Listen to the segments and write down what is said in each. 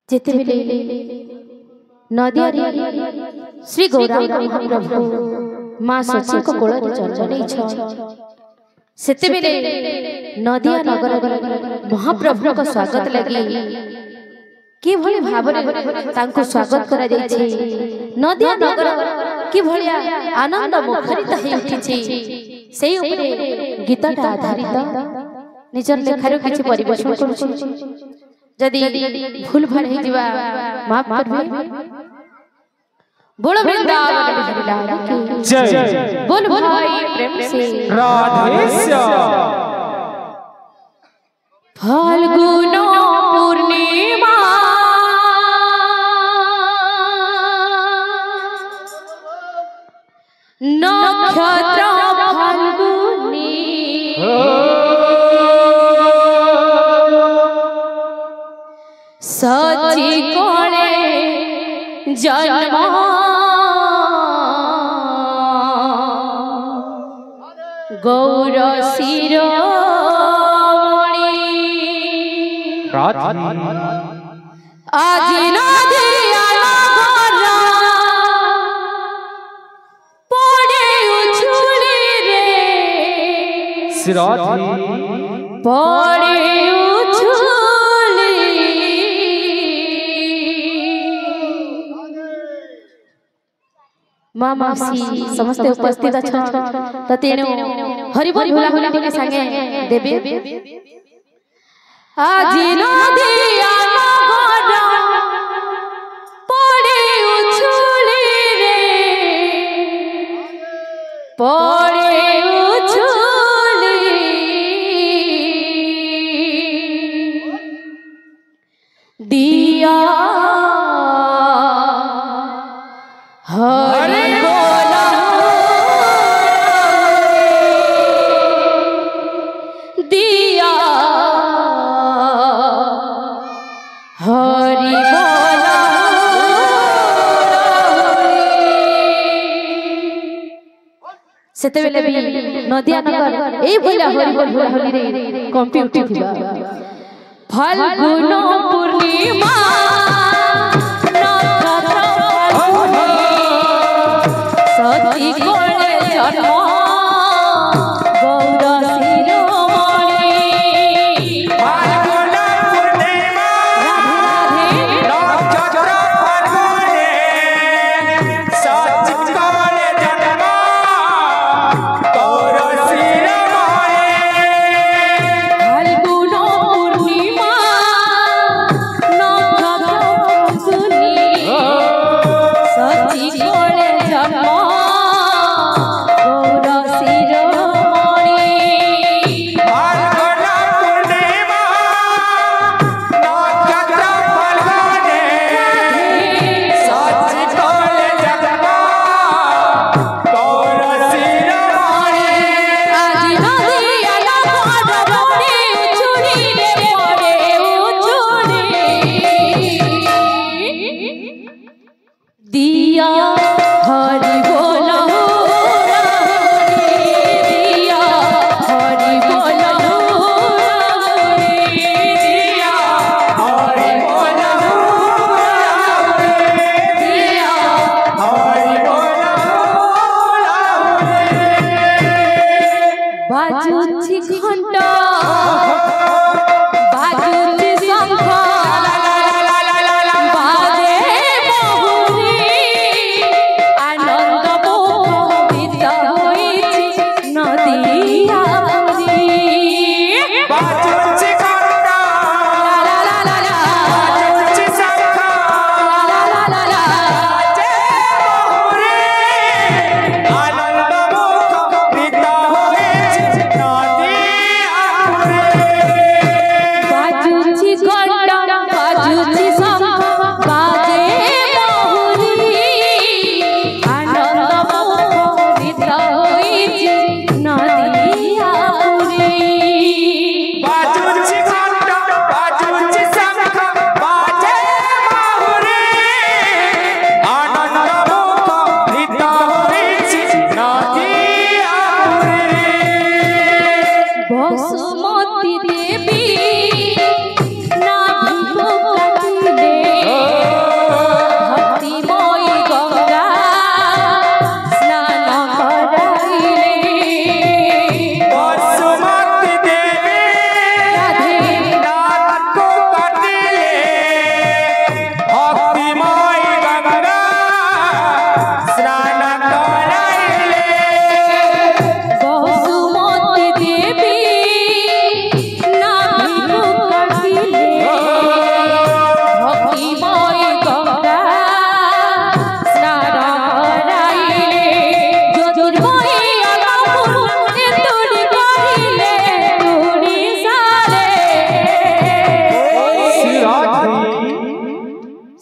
जेतेबेले नदिया श्री गौरांग महाप्रभु माँ शची को कोल रे जन्म नहीं सेतेबेले नदिया नगर महाप्रभु को स्वागत लगी कि भली भावरे तांको स्वागत करा जाय छै। नदिया नगर कि भलिया आनंद मुखरित हे उठिछि सेही उपरे गीतटा आधारित निजर लेखार किछि परिवेशन करूछि। जदि भूल भाल हे जिवा माफ करबे। बोलो वृंदावन बिहारी लाल की जय। बोल भाई प्रेम से राधे श्याम। फाल्गुन पूर्णिमा नक्षत्र फाल्गुनी सची कोले जन्म गौर शिरोमणि आज नदिया नगर पड़े उछुली रे पड़े उछुली। माँ मासी समस्त उपस्थित अच्छा तो तेनु हरिबोल भुला भुला के संगे देबे। आज नदिया नगर पड़े उछुली रे पड़े उछुली। दिया हरि बोला दिया हरि बोला सेतेबेले भी नदिया नगर एई भलिया हरि बोल भुला होली रे कंपी उठिथिबा। फाल्गुन पूर्णिमा सती कोले जन्म गौर शिरोमणि। फाल्गुन पूर्णिमा नक्षत्र फाल्गुनी सती कोले जन्म गौर शिरोमणि। फाल्गुन पूर्णिमा नक्षत्र फाल्गुनी सती कोले जन्म दिया हरि बोला दिया हरि बोला दिया हरि बोला दिया हरि बोला बाजुछि घंटा बाजुछि शंख बाजे बहुरी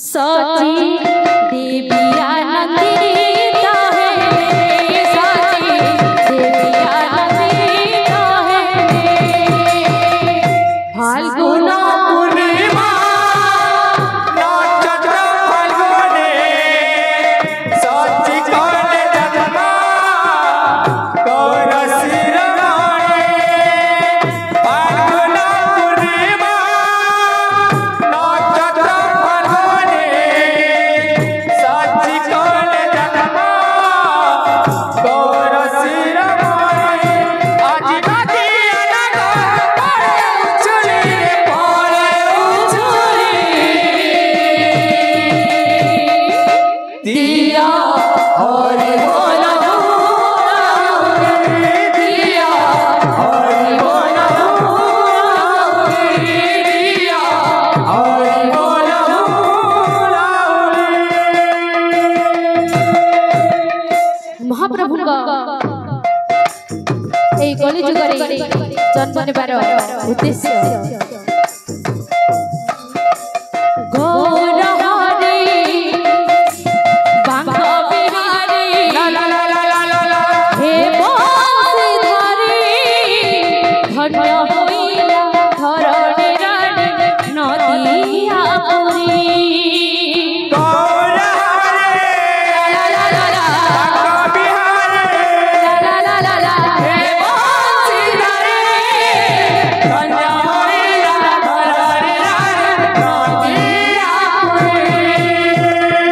सची देवी आनंदिता है सची देवी आनंदिता है फाल्गुन पूर्णिमा नक्षत्र फाल्गुने सची काले जन्मा गौर शिरमाणे फाल्गुन पूर्णिमा नक्षत्र फाल्गुने सची काले जन्मा गौर शिरमाणे आज नदी अलग पड़े उछली दिया हरि बोल दिया हरि बोल दिया हरि बोल महाप्रभु এই কলি যুগরে জন্ম নেবার উদ্দেশ্য গৌর হরি বাঙ্গ বিহারি লা লা লা লা লা লা লা হে বংশীধারী ধন্য হইলা ধরণী রানী নদিয়া পুরী गौर हरे লা লা লা লা बांका बिहारे লা লা লা লা हे बंशीधरे धन्य होइला धरणी रानी नदिया पुरी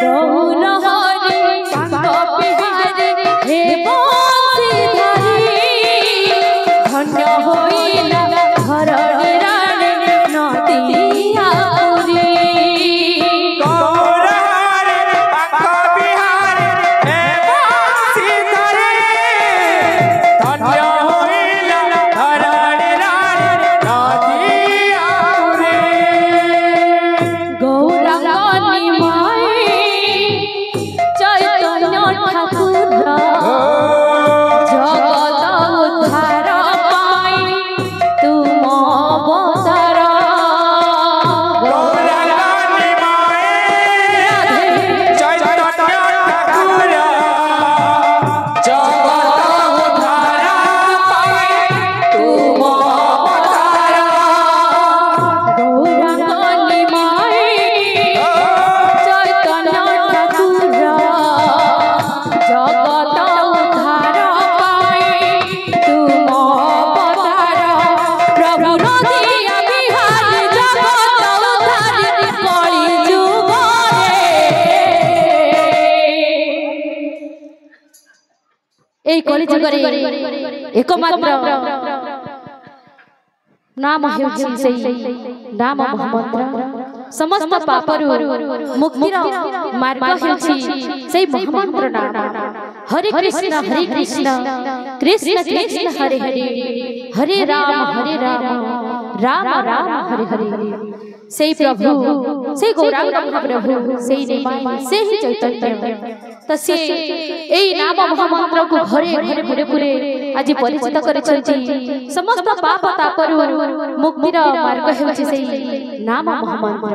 गौर हरि बांग बिहारी हे बंशीधारी धन्य हइला धरणी रानी नदिया पुरी गौर हरे बांका बिहारे हे बंशीधरे धन्य होइला धरणी रानी नदिया पुरी गौरांग निमाई चैतन्य ठाकुर जगत उद्धार पाई तुम अवतार गौरांगी माए चैतन्य ठाकुर जगत उद्धार पाए तुम अवतार गौरांग निमाई चैतन्य ठाकुर जगत उद्धार पाई तुम अवतार प्रभु नदिया बिहारी जगत उद्धार कली जुगरे এই কলি যুগরে একমাত্র नाम ହେଉଛି ସେଇ ନାମ ମହାମନ୍ତ୍ର ସମସ୍ତ ପାପରୁ ମୁକ୍ତିର ମାର୍ଗ ହେଉଛି ସେଇ ମହାମନ୍ତ୍ର ନାମ ହରେ କୃଷ୍ଣ କୃଷ୍ଣ କୃଷ୍ଣ ହରେ ହରେ ହରେ ରାମ ରାମ ରାମ ହରେ ହରେ ସେଇ ପ୍ରଭୁ ସେଇ ଗୌରାଙ୍ଗ ମହାପ୍ରଭୁ ସେଇ ନିମାଇ ସେହି ଚୈତନ୍ୟ ତ ସେ এই নাম মহামন্ত্রକୁ ঘরে ঘরে ঘুরে ঘুরে আজি পরিচিত କରିଛନ୍ତି ସମସ୍ତ ପାପ ତାପରୁ ମୁକ୍ତିର ମାର୍ଗ ହେଉଛି ସେଇ ନାମ ମହାମନ୍ତ୍ର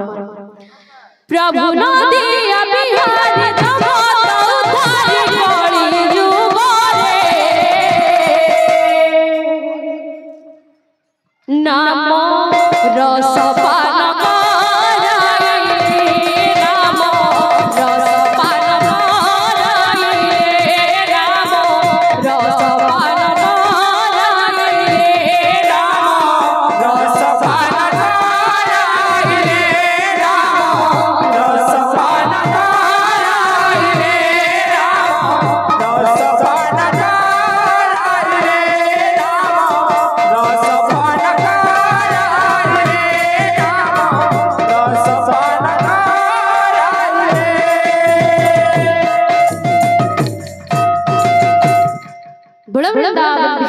ପ୍ରଭୁ ନଦିଆ ବିହାରୀ ଜଗତ ଉଦ୍ଧାରି କଳି ଯୁଗରେ नाम रस पान कराए नाम रस पान कराए राम रस पान कराए राम रस पान कराए राम रस पान कराए राम रस पान कराए राम रस पान कराए राम रस पान कराए बुढ़ा वृंदावन